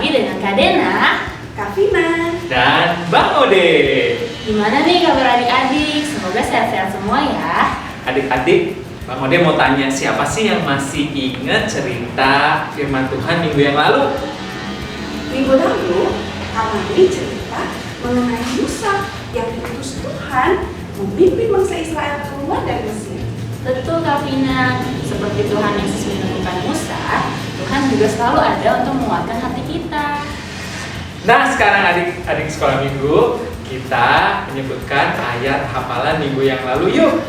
lagi dengan Kak Dena, Kak Vina, dan Bang Ode. Gimana nih kabar adik-adik? Semoga sehat-sehat semua ya. Adik-adik, Bang Ode mau tanya, siapa sih yang masih ingat cerita firman Tuhan minggu yang lalu? minggu lalu Kak Mari cerita mengenai Musa yang diutus Tuhan memimpin bangsa Israel keluar dari Mesir. Betul Kak Vina, seperti Tuhan Yesus menemukan Musa, Tuhan juga selalu ada untuk menguatkan hati kita. Nah, sekarang adik-adik sekolah minggu, kita menyebutkan ayat hafalan minggu yang lalu yuk.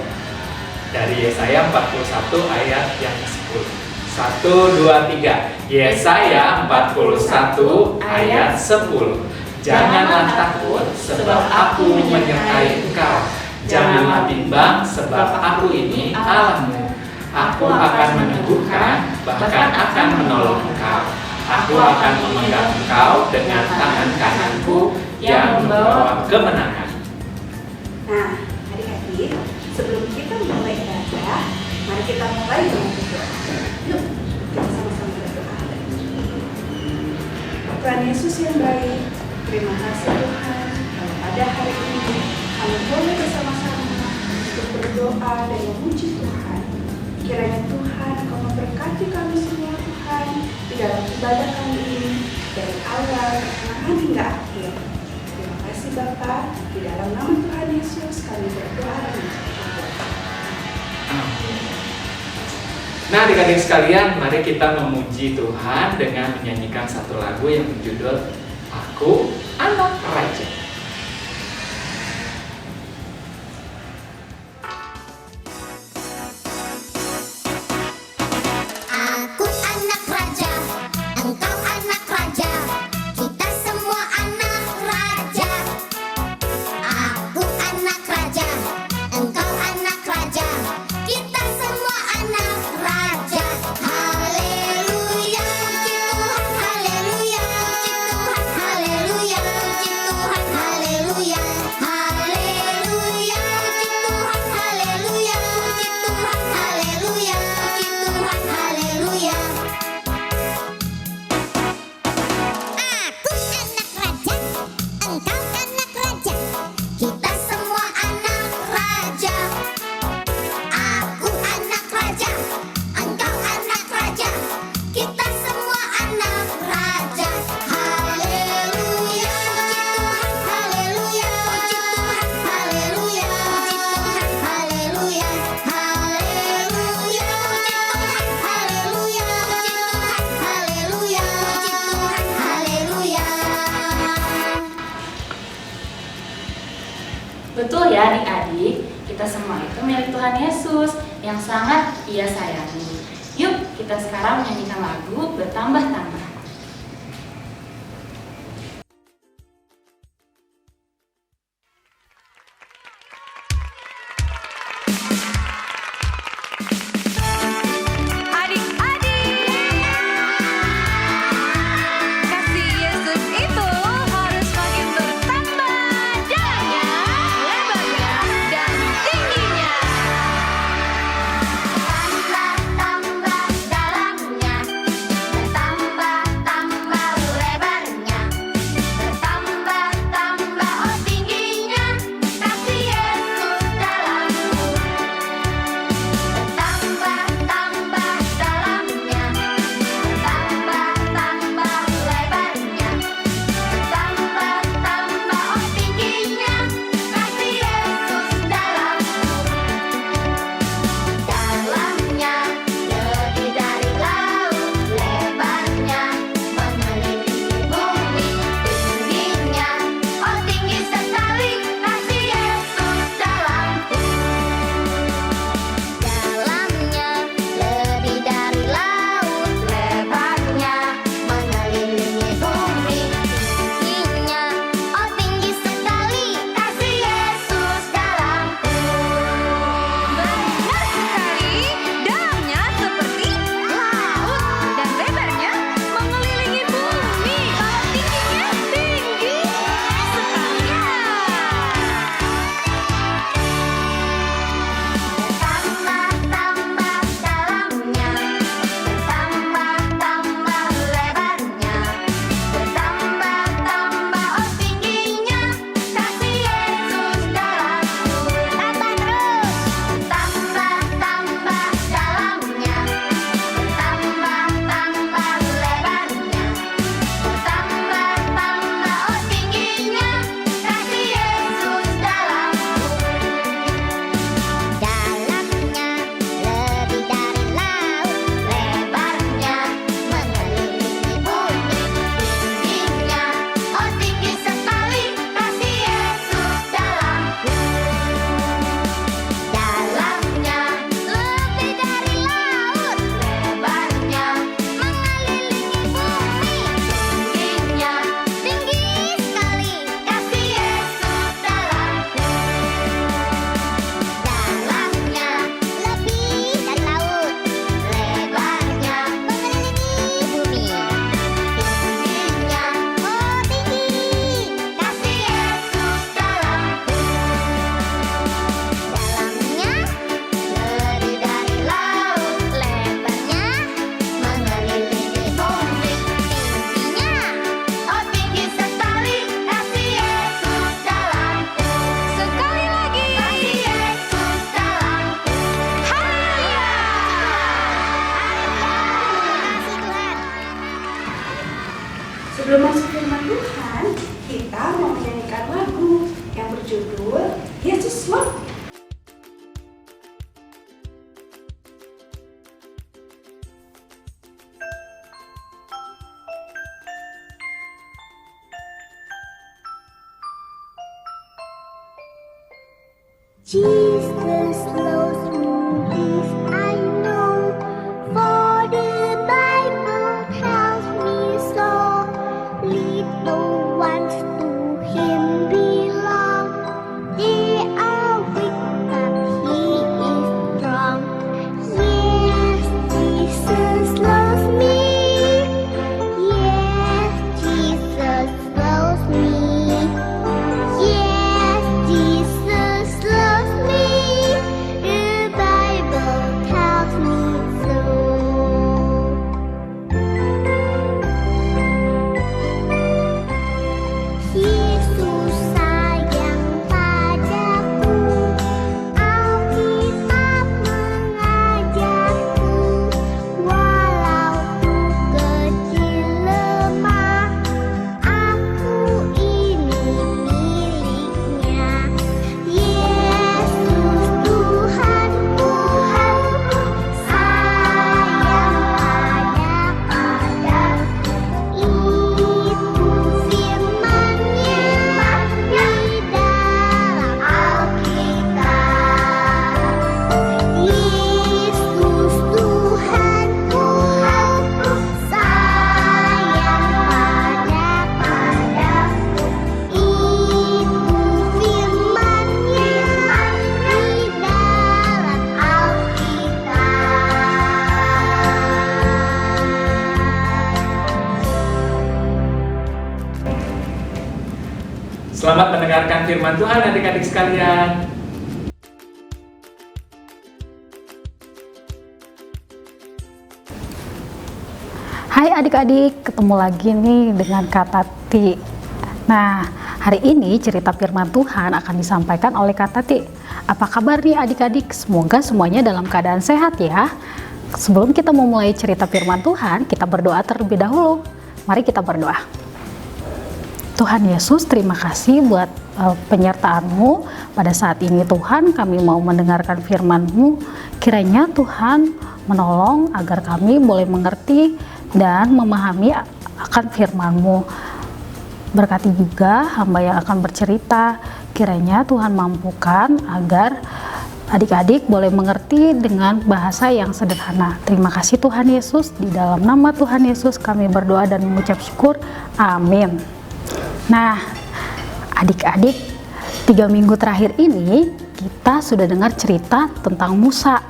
Dari Yesaya 41 ayat yang ke-10. 1, 2, 3. Yesaya 41 ayat 10. Janganlah takut sebab aku menyertai engkau. Janganlah bimbang sebab aku ini Allahmu. Aku akan meneguhkan, bahkan akan menolong engkau. Aku akan memegang engkau dengan tangan kananku yang membawa kemenangan. Nah, adik-adik, sebelum kita mulai ibadah, mari kita mulai dengan berdoa. Yuk, kita sama-sama berdoa. Tuhan Yesus yang baik, terima kasih Tuhan, kalau pada hari ini kami boleh bersama-sama untuk berdoa dan memuji Tuhan. Kiranya Tuhan Engkau memberkati kami semua Tuhan di dalam ibadah kami ini dari awal pertengahan hingga akhir. Terima kasih Bapa, di dalam nama Tuhan Yesus kami berdoa dan bersyukur. Nah, adik-adik sekalian, mari kita memuji Tuhan dengan menyanyikan satu lagu yang berjudul Aku Anak Raja. Aku anak raja, engkau anak raja, kita semua anak raja. Aku anak raja, engkau anak raja, kita semua anak raja. Haleluya, puji Tuhan, haleluya, puji Tuhan, haleluya, puji Tuhan, haleluya. Haleluya, puji Tuhan, haleluya, puji Tuhan, haleluya, puji Tuhan, haleluya. Aku anak raja, engkau anak raja, kita semua anak raja. Aku anak raja, engkau anak raja, kita semua anak raja. Haleluya, puji Tuhan, haleluya, puji Tuhan, haleluya, puji Tuhan, haleluya. Haleluya, puji Tuhan, haleluya, puji Tuhan, haleluya, puji Tuhan, haleluya. Betul ya adik-adik, kita semua itu milik Tuhan Yesus yang sangat Ia sayangi. Yuk kita sekarang menyanyikan lagu Bertambah-tambah. Adik-adik, kasih Yesus itu harus makin bertambah jalannya, lebarnya, dan tingginya. Tambah-tambah dalamnya, bertambah Sebelum masuk firman Tuhan, kita mau menyanyikan lagu yang berjudul Yesus Love. Jesus loves me, this I know, for the Bible tells me so. Little ones to Him belong, they are weak but He is strong. Yes, Jesus loves me. Yes, Jesus loves me. Yes, Jesus loves me. The Bible tells me so. Yesus sayang padaku, Alkitab mengajarku, walau ku kecil lemah, aku ini miliknya. Yesus Tuhanku, sayang padaku, itu firman-Nya di dalam Alkitab. Yesus Tuhanku, sayang padaku, itu firman-Nya di dalam Alkitab. Selamat mendengarkan firman Tuhan adik-adik sekalian. Hai adik-adik, ketemu lagi nih dengan Kak Tati. Nah, hari ini cerita firman Tuhan akan disampaikan oleh Kak Tati. Apa kabar nih adik-adik? Semoga semuanya dalam keadaan sehat ya. Sebelum kita memulai cerita firman Tuhan, kita berdoa terlebih dahulu. Mari kita berdoa. Tuhan Yesus, terima kasih buat penyertaan-Mu pada saat ini Tuhan. Kami mau mendengarkan firman-Mu. Kiranya Tuhan menolong agar kami boleh mengerti dan memahami akan firman-Mu. Berkati juga hamba yang akan bercerita. Kiranya Tuhan mampukan agar adik-adik boleh mengerti dengan bahasa yang sederhana. Terima kasih Tuhan Yesus. Di dalam nama Tuhan Yesus kami berdoa dan mengucap syukur. Amin. Nah, adik-adik, 3 minggu terakhir ini kita sudah dengar cerita tentang Musa.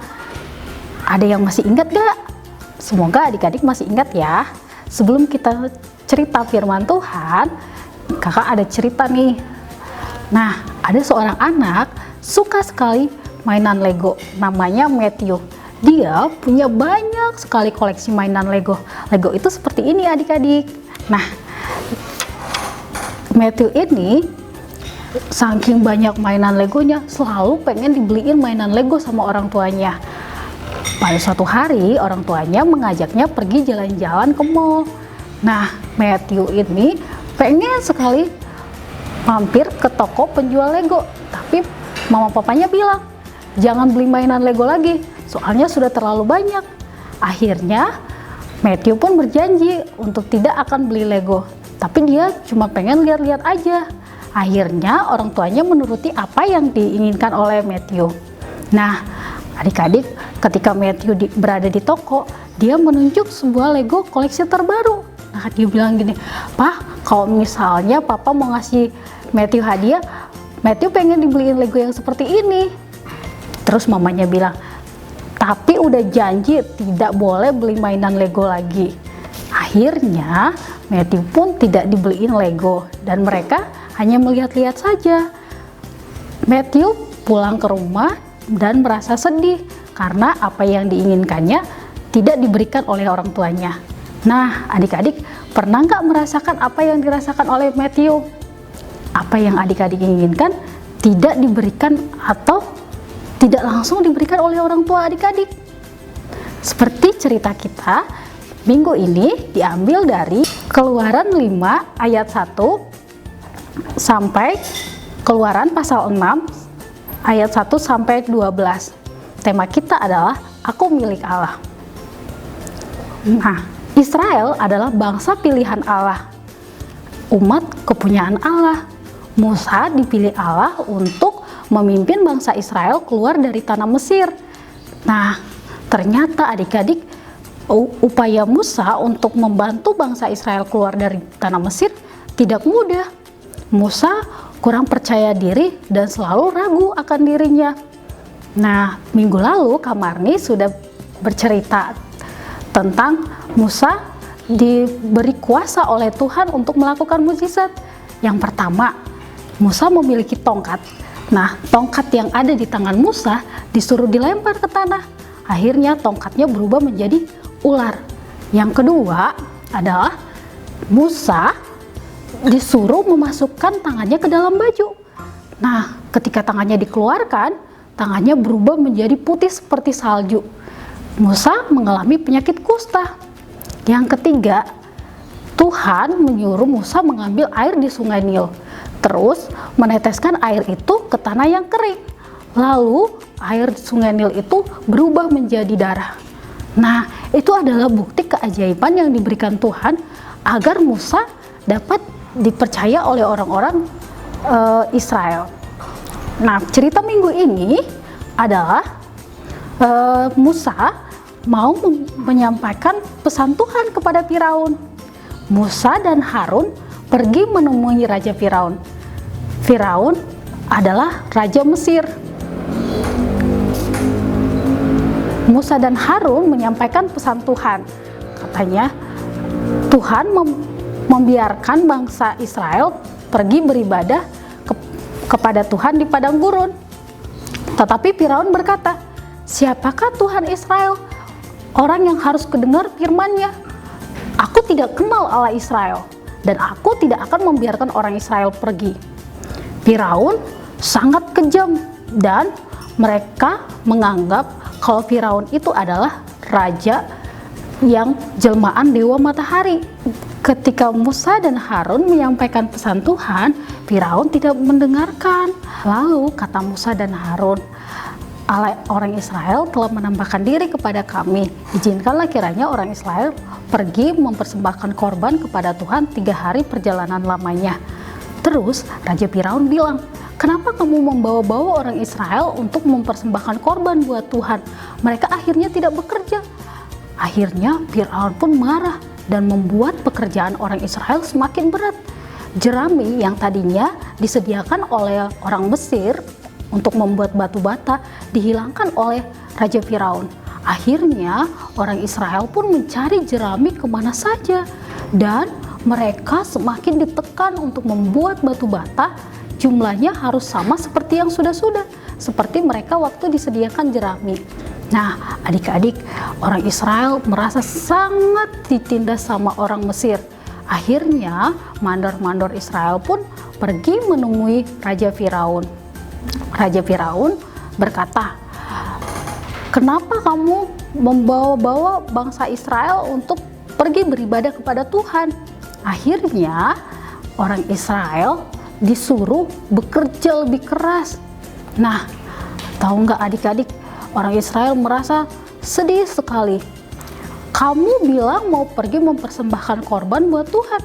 Ada yang masih ingat gak? Semoga adik-adik masih ingat ya. Sebelum kita cerita firman Tuhan, kakak ada cerita nih. Nah, ada seorang anak suka sekali mainan Lego, namanya Matthew. Dia punya banyak sekali koleksi mainan Lego. Lego itu seperti ini adik-adik. Nah, Matthew ini saking banyak mainan Legonya, selalu pengen dibeliin mainan Lego sama orang tuanya. Pada suatu hari, orang tuanya mengajaknya pergi jalan-jalan ke mall. Nah, Matthew ini pengen sekali mampir ke toko penjual Lego. Tapi mama papanya bilang, jangan beli mainan Lego lagi, soalnya sudah terlalu banyak. Akhirnya, Matthew pun berjanji untuk tidak akan beli Lego. Tapi dia cuma pengen lihat-lihat aja. Akhirnya orang tuanya menuruti apa yang diinginkan oleh Matthew. Nah, adik-adik, ketika Matthew berada di toko, dia menunjuk sebuah Lego koleksi terbaru. Nah, dia bilang gini, "Pak, kalau misalnya Papa mau ngasih Matthew hadiah, Matthew pengen dibeliin Lego yang seperti ini." Terus mamanya bilang, "Tapi udah janji tidak boleh beli mainan Lego lagi." Akhirnya Matthew pun tidak dibeliin Lego dan mereka hanya melihat-lihat saja. Matthew pulang ke rumah dan merasa sedih karena apa yang diinginkannya tidak diberikan oleh orang tuanya. Nah, adik-adik pernah nggak merasakan apa yang dirasakan oleh Matthew? Apa yang adik-adik inginkan tidak diberikan atau tidak langsung diberikan oleh orang tua adik-adik. Seperti cerita kita minggu ini diambil dari Keluaran 5 ayat 1 sampai Keluaran pasal 6 ayat 1 sampai 12. Tema kita adalah Aku milik Allah. Nah, Israel adalah bangsa pilihan Allah, umat kepunyaan Allah. Musa dipilih Allah untuk memimpin bangsa Israel keluar dari tanah Mesir. Nah, ternyata adik-adik, upaya Musa untuk membantu bangsa Israel keluar dari tanah Mesir tidak mudah. Musa kurang percaya diri dan selalu ragu akan dirinya. Nah, minggu lalu Kak Marni sudah bercerita tentang Musa diberi kuasa oleh Tuhan untuk melakukan mukjizat. Yang pertama, Musa memiliki tongkat. Nah, tongkat yang ada di tangan Musa disuruh dilempar ke tanah. Akhirnya tongkatnya berubah menjadi ular. Yang kedua adalah Musa disuruh memasukkan tangannya ke dalam baju. Nah, ketika tangannya dikeluarkan, tangannya berubah menjadi putih seperti salju. Musa mengalami penyakit kusta. Yang ketiga, Tuhan menyuruh Musa mengambil air di sungai Nil, terus meneteskan air itu ke tanah yang kering. Lalu air di sungai Nil itu berubah menjadi darah. Nah, itu adalah bukti keajaiban yang diberikan Tuhan agar Musa dapat dipercaya oleh orang-orang Israel. Nah, cerita minggu ini adalah Musa mau menyampaikan pesan Tuhan kepada Firaun. Musa dan Harun pergi menemui Raja Firaun. Firaun adalah Raja Mesir. Musa dan Harun menyampaikan pesan Tuhan. Katanya, Tuhan membiarkan bangsa Israel pergi beribadah kepada Tuhan di padang gurun. Tetapi Firaun berkata, siapakah Tuhan Israel? Orang yang harus kedengar firman-Nya. Aku tidak kenal Allah Israel, dan aku tidak akan membiarkan orang Israel pergi. Firaun sangat kejam, dan mereka menganggap kalau Firaun itu adalah raja yang jelmaan dewa matahari. Ketika Musa dan Harun menyampaikan pesan Tuhan, Firaun tidak mendengarkan. Lalu kata Musa dan Harun, Allah orang Israel telah menambahkan diri kepada kami. Izinkanlah kiranya orang Israel pergi mempersembahkan korban kepada Tuhan 3 hari perjalanan lamanya. Terus Raja Firaun bilang, kenapa kamu membawa-bawa orang Israel untuk mempersembahkan korban buat Tuhan? Mereka akhirnya tidak bekerja. Akhirnya Firaun pun marah dan membuat pekerjaan orang Israel semakin berat. Jerami yang tadinya disediakan oleh orang Mesir untuk membuat batu bata dihilangkan oleh Raja Firaun. Akhirnya orang Israel pun mencari jerami kemana saja, dan mereka semakin ditekan untuk membuat batu bata. Jumlahnya harus sama seperti yang sudah-sudah, seperti mereka waktu disediakan jerami. Nah, adik-adik, orang Israel merasa sangat ditindas sama orang Mesir. Akhirnya, mandor-mandor Israel pun pergi menemui Raja Firaun. Raja Firaun berkata, kenapa kamu membawa-bawa bangsa Israel untuk pergi beribadah kepada Tuhan? Akhirnya, orang Israel disuruh bekerja lebih keras. Nah, tahu nggak adik-adik, orang Israel merasa sedih sekali. Kamu bilang mau pergi mempersembahkan korban buat Tuhan.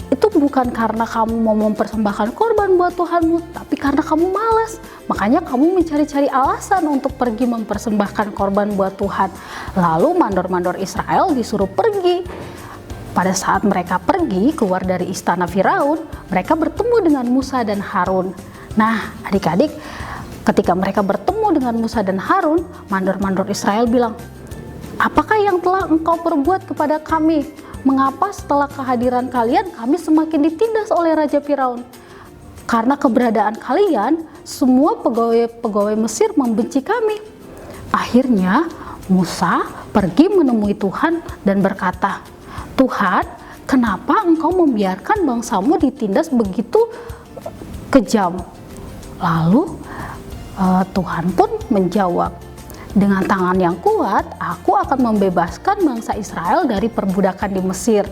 Itu bukan karena kamu mau mempersembahkan korban buat Tuhanmu, tapi karena kamu malas. Makanya kamu mencari-cari alasan untuk pergi mempersembahkan korban buat Tuhan. Lalu mandor-mandor Israel disuruh pergi. Pada saat mereka pergi keluar dari istana Firaun, mereka bertemu dengan Musa dan Harun. Nah, adik-adik, ketika mereka bertemu dengan Musa dan Harun, mandor-mandor Israel bilang, apakah yang telah engkau perbuat kepada kami? Mengapa setelah kehadiran kalian kami semakin ditindas oleh Raja Firaun? Karena keberadaan kalian, semua pegawai-pegawai Mesir membenci kami. Akhirnya Musa pergi menemui Tuhan dan berkata, Tuhan, kenapa engkau membiarkan bangsamu ditindas begitu kejam? Lalu Tuhan pun menjawab, dengan tangan yang kuat, aku akan membebaskan bangsa Israel dari perbudakan di Mesir.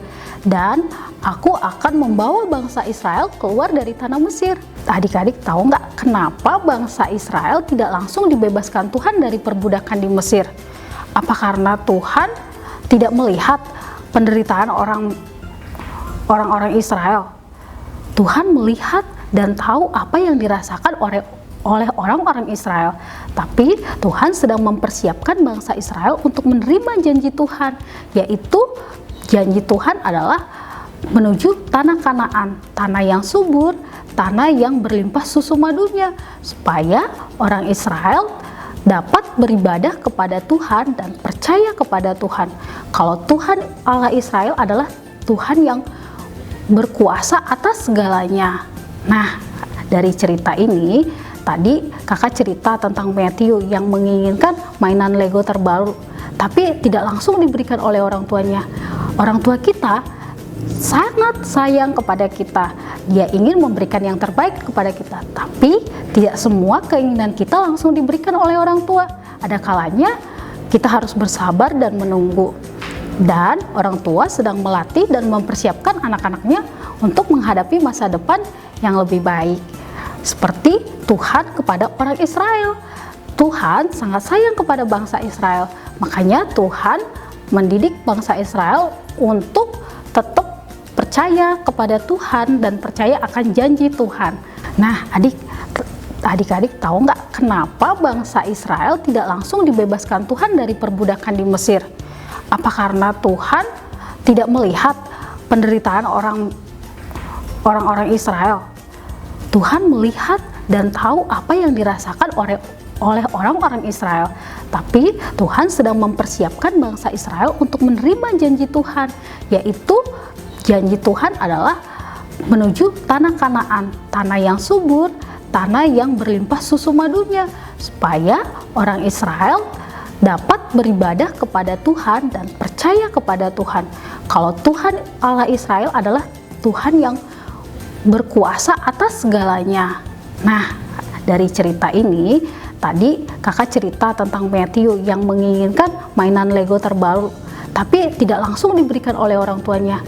Dan aku akan membawa bangsa Israel keluar dari tanah Mesir. Adik-adik tahu nggak kenapa bangsa Israel tidak langsung dibebaskan Tuhan dari perbudakan di Mesir? Apa karena Tuhan tidak melihat penderitaan orang-orang Israel? Tuhan melihat dan tahu apa yang dirasakan oleh orang-orang Israel. Tapi Tuhan sedang mempersiapkan bangsa Israel untuk menerima janji Tuhan, yaitu janji Tuhan adalah menuju tanah Kanaan, tanah yang subur, tanah yang berlimpah susu madunya, supaya orang Israel dapat beribadah kepada Tuhan dan percaya kepada Tuhan. Kalau Tuhan Allah Israel adalah Tuhan yang berkuasa atas segalanya. Nah, dari cerita ini, tadi kakak cerita tentang Matthew yang menginginkan mainan Lego terbaru, tapi tidak langsung diberikan oleh orang tuanya. Orang tua kita sangat sayang kepada kita. Dia ingin memberikan yang terbaik kepada kita, tapi tidak semua keinginan kita langsung diberikan oleh orang tua. Ada kalanya kita harus bersabar dan menunggu. Dan orang tua sedang melatih dan mempersiapkan anak-anaknya untuk menghadapi masa depan yang lebih baik. Seperti Tuhan kepada orang Israel. Tuhan sangat sayang kepada bangsa Israel. Makanya Tuhan mendidik bangsa Israel untuk tetap percaya kepada Tuhan dan percaya akan janji Tuhan. Nah, adik-adik tahu nggak kenapa bangsa Israel tidak langsung dibebaskan Tuhan dari perbudakan di Mesir? Apa karena Tuhan tidak melihat penderitaan orang-orang Israel? Tuhan melihat dan tahu apa yang dirasakan oleh orang-orang Israel. Tapi Tuhan sedang mempersiapkan bangsa Israel untuk menerima janji Tuhan, yaitu janji Tuhan adalah menuju tanah Kanaan, tanah yang subur, tanah yang berlimpah susu madunya, supaya orang Israel dapat beribadah kepada Tuhan dan percaya kepada Tuhan. Kalau Tuhan Allah Israel adalah Tuhan yang berkuasa atas segalanya. Nah, dari cerita ini, tadi kakak cerita tentang Matthew yang menginginkan mainan Lego terbaru, tapi tidak langsung diberikan oleh orang tuanya.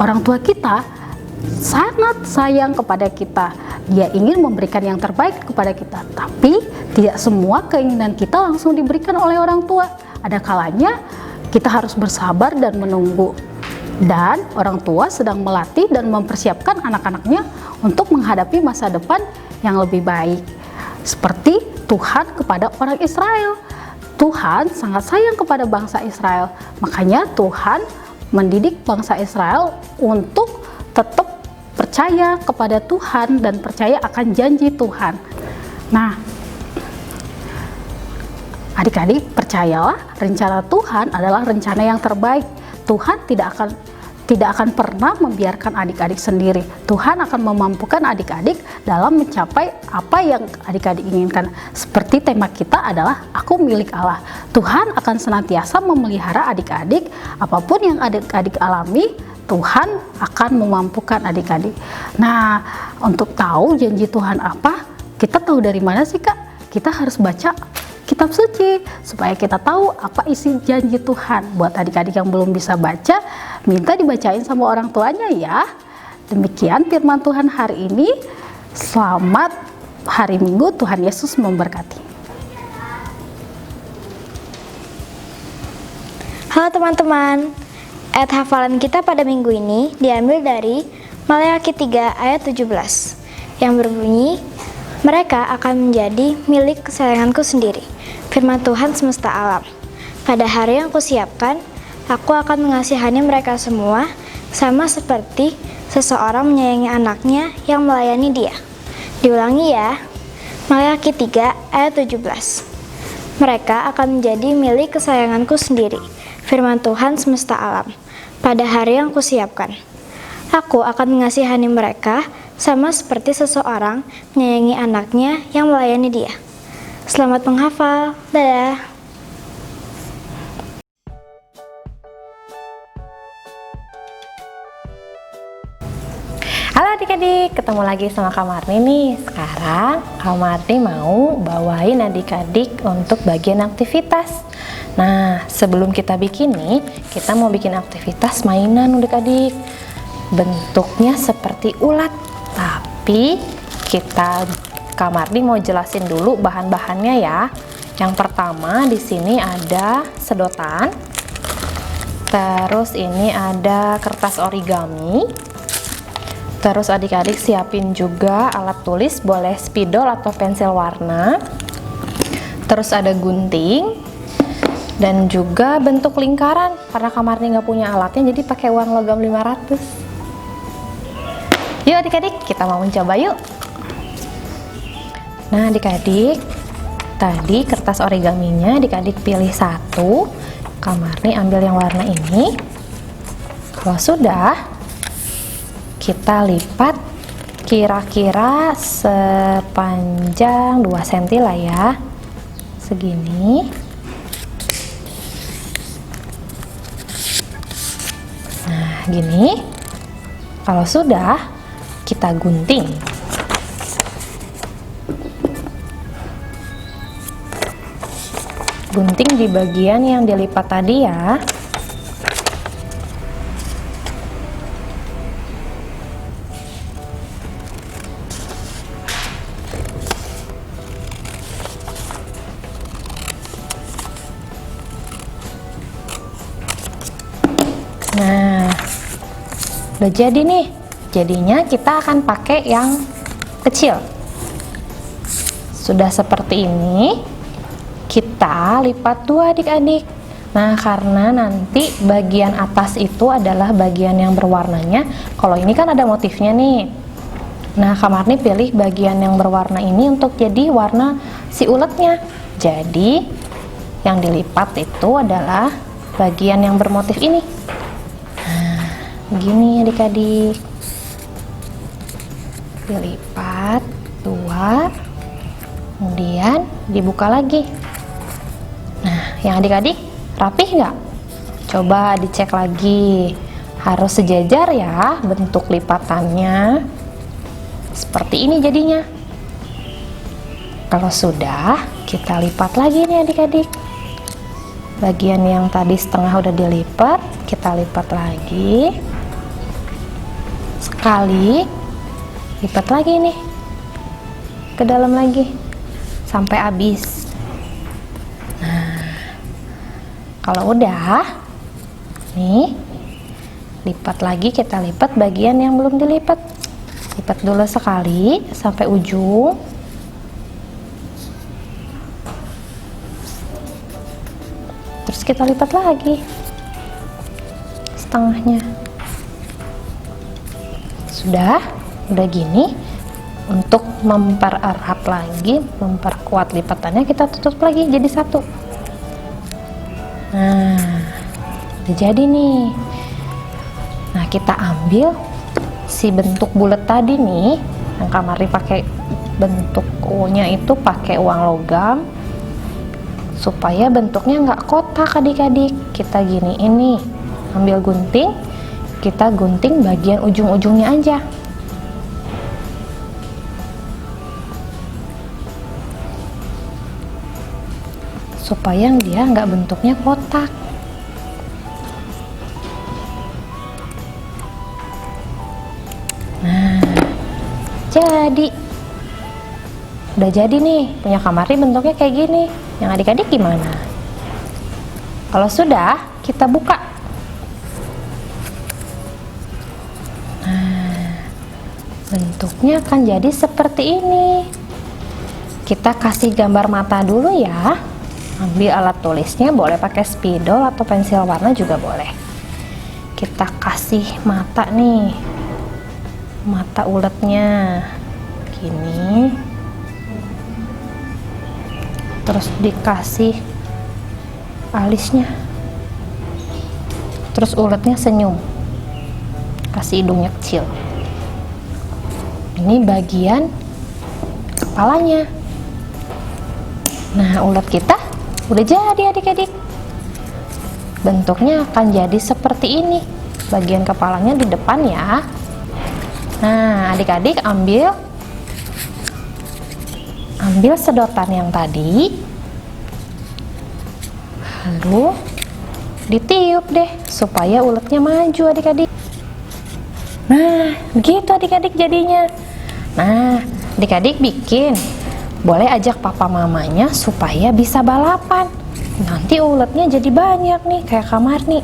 Orang tua kita sangat sayang kepada kita. Dia ingin memberikan yang terbaik kepada kita, tapi tidak semua keinginan kita langsung diberikan oleh orang tua. Ada kalanya kita harus bersabar dan menunggu. Dan orang tua sedang melatih dan mempersiapkan anak-anaknya untuk menghadapi masa depan yang lebih baik. Seperti Tuhan kepada orang Israel. Tuhan sangat sayang kepada bangsa Israel. Makanya Tuhan mendidik bangsa Israel untuk tetap percaya kepada Tuhan dan percaya akan janji Tuhan. Nah, adik-adik percayalah, rencana Tuhan adalah rencana yang terbaik. Tuhan tidak akan pernah membiarkan adik-adik sendiri. Tuhan akan memampukan adik-adik dalam mencapai apa yang adik-adik inginkan. Seperti tema kita adalah Aku Milik Allah. Tuhan akan senantiasa memelihara adik-adik. Apapun yang adik-adik alami, Tuhan akan memampukan adik-adik. Nah, untuk tahu janji Tuhan apa, kita tahu dari mana sih Kak? Kita harus baca kitab suci supaya kita tahu apa isi janji Tuhan. Buat adik-adik yang belum bisa baca, minta dibacain sama orang tuanya ya. Demikian firman Tuhan hari ini. Selamat hari Minggu, Tuhan Yesus memberkati. Halo teman-teman, ayat hafalan kita pada minggu ini diambil dari Maleakhi 3 ayat 17 yang berbunyi, mereka akan menjadi milik kesayanganku sendiri, firman Tuhan semesta alam. Pada hari yang kusiapkan, aku akan mengasihani mereka semua, sama seperti seseorang menyayangi anaknya yang melayani dia. Diulangi ya, Maleakhi 3 ayat 17. Mereka akan menjadi milik kesayanganku sendiri, firman Tuhan semesta alam. Pada hari yang kusiapkan, aku akan mengasihani mereka, sama seperti seseorang menyayangi anaknya yang melayani dia. Selamat menghafal, dadah. Halo adik-adik, ketemu lagi sama Kak Marni nih. Sekarang Kak Marni mau bawain adik-adik untuk bagian aktivitas. Nah, sebelum kita bikin nih, kita mau bikin aktivitas mainan adik-adik. Bentuknya seperti ulat, tapi Kak Marni mau jelasin dulu bahan-bahannya ya. Yang pertama di sini ada sedotan. Terus ini ada kertas origami. Terus adik-adik siapin juga alat tulis, boleh spidol atau pensil warna. Terus ada gunting dan juga bentuk lingkaran. Karena Kak Marni nggak punya alatnya, jadi pakai uang logam 500. Yuk adik-adik, kita mau mencoba yuk. Nah adik-adik, tadi kertas origaminya adik-adik pilih satu. Kak Marni ambil yang warna ini. Kalau sudah, kita lipat kira-kira sepanjang 2 cm lah ya, segini. Nah gini. Kalau sudah, kita gunting. Gunting di bagian yang dilipat tadi ya. Nah, udah jadi nih. Jadinya kita akan pakai yang kecil. Sudah seperti ini, kita lipat dua adik-adik. Nah, karena nanti bagian atas itu adalah bagian yang berwarnanya. Kalau ini kan ada motifnya nih. Nah, Kak Marni pilih bagian yang berwarna ini untuk jadi warna si uletnya. Jadi, yang dilipat itu adalah bagian yang bermotif ini. Begini adik-adik, dilipat dua, kemudian dibuka lagi. Nah, yang adik-adik rapih nggak? Coba dicek lagi, harus sejajar ya bentuk lipatannya. Seperti ini jadinya. Kalau sudah, kita lipat lagi nih adik-adik. Bagian yang tadi setengah udah dilipat, kita lipat lagi. Sekali, lipat lagi nih ke dalam lagi sampai habis. Nah, kalau udah nih, lipat lagi, kita lipat bagian yang belum dilipat. Lipat dulu sekali sampai ujung. Terus kita lipat lagi setengahnya. Sudah gini. Untuk mempererat lagi, memperkuat lipatannya, kita tutup lagi jadi satu. Nah, udah jadi nih. Nah, kita ambil si bentuk bulat tadi nih, yang Kak Marni pakai bentuk U-nya itu pakai uang logam, supaya bentuknya nggak kotak adik-adik. Kita gini ini, ambil gunting, kita gunting bagian ujung-ujungnya aja. Supaya dia nggak bentuknya kotak. Nah, jadi udah jadi nih, punya Kak Marni bentuknya kayak gini. Yang adik-adik gimana? Kalau sudah, kita buka. Nah, bentuknya akan jadi seperti ini. Kita kasih gambar mata dulu ya. Ambil alat tulisnya, boleh pakai spidol atau pensil warna juga boleh. Kita kasih mata nih, mata uletnya gini. Terus dikasih alisnya. Terus uletnya senyum, kasih hidungnya kecil. Ini bagian kepalanya. Nah, ulet kita udah jadi adik-adik. Bentuknya akan jadi seperti ini. Bagian kepalanya di depan ya. Nah, adik-adik ambil sedotan yang tadi, lalu ditiup deh supaya uletnya maju adik-adik. Nah, begitu adik-adik jadinya. Nah, adik-adik bikin, boleh ajak papa mamanya supaya bisa balapan. Nanti uletnya jadi banyak nih, kayak Kak Marni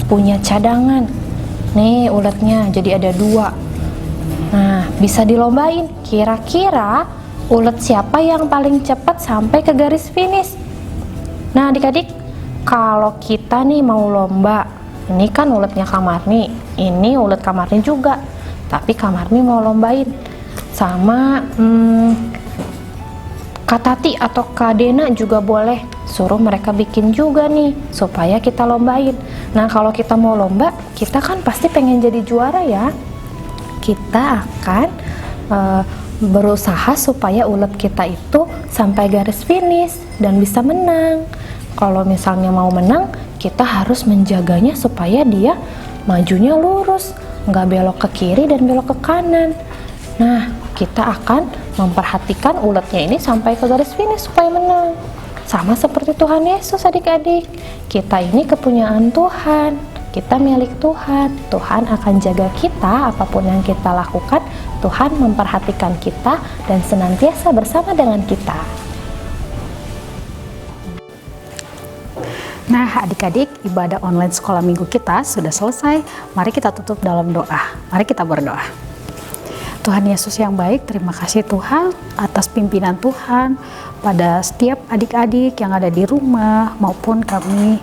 punya cadangan. Nih uletnya jadi ada 2. Nah, bisa dilombain. Kira-kira ulet siapa yang paling cepat sampai ke garis finish? Nah, adik-adik, kalau kita nih mau lomba, ini kan uletnya Kak Marni, ini ulet Kak Marni juga. Tapi Kak Marni mau lombain sama Kak Tati atau Kak Dena juga boleh. Suruh mereka bikin juga nih supaya kita lombain. Nah, kalau kita mau lomba, kita kan pasti pengen jadi juara ya. Kita akan berusaha supaya ulet kita itu sampai garis finish dan bisa menang. Kalau misalnya mau menang, kita harus menjaganya supaya dia majunya lurus, nggak belok ke kiri dan belok ke kanan. Nah, kita akan memperhatikan uletnya ini sampai ke garis finish supaya menang. Sama seperti Tuhan Yesus adik-adik, kita ini kepunyaan Tuhan, kita milik Tuhan. Tuhan akan jaga kita apapun yang kita lakukan. Tuhan memperhatikan kita dan senantiasa bersama dengan kita. Nah, adik-adik, ibadah online sekolah minggu kita sudah selesai. Mari kita tutup dalam doa. Mari kita berdoa. Tuhan Yesus yang baik, terima kasih Tuhan atas pimpinan Tuhan pada setiap adik-adik yang ada di rumah maupun kami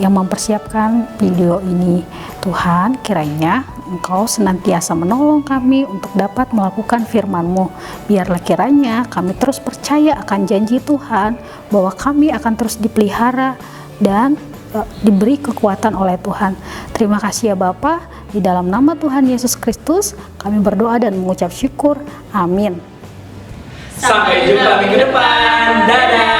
yang mempersiapkan video ini. Tuhan, kiranya Engkau senantiasa menolong kami untuk dapat melakukan firman-Mu. Biarlah kiranya kami terus percaya akan janji Tuhan bahwa kami akan terus dipelihara dan diberi kekuatan oleh Tuhan. Terima kasih ya Bapa, di dalam nama Tuhan Yesus Kristus kami berdoa dan mengucap syukur. Amin. Sampai jumpa minggu depan. Dadah.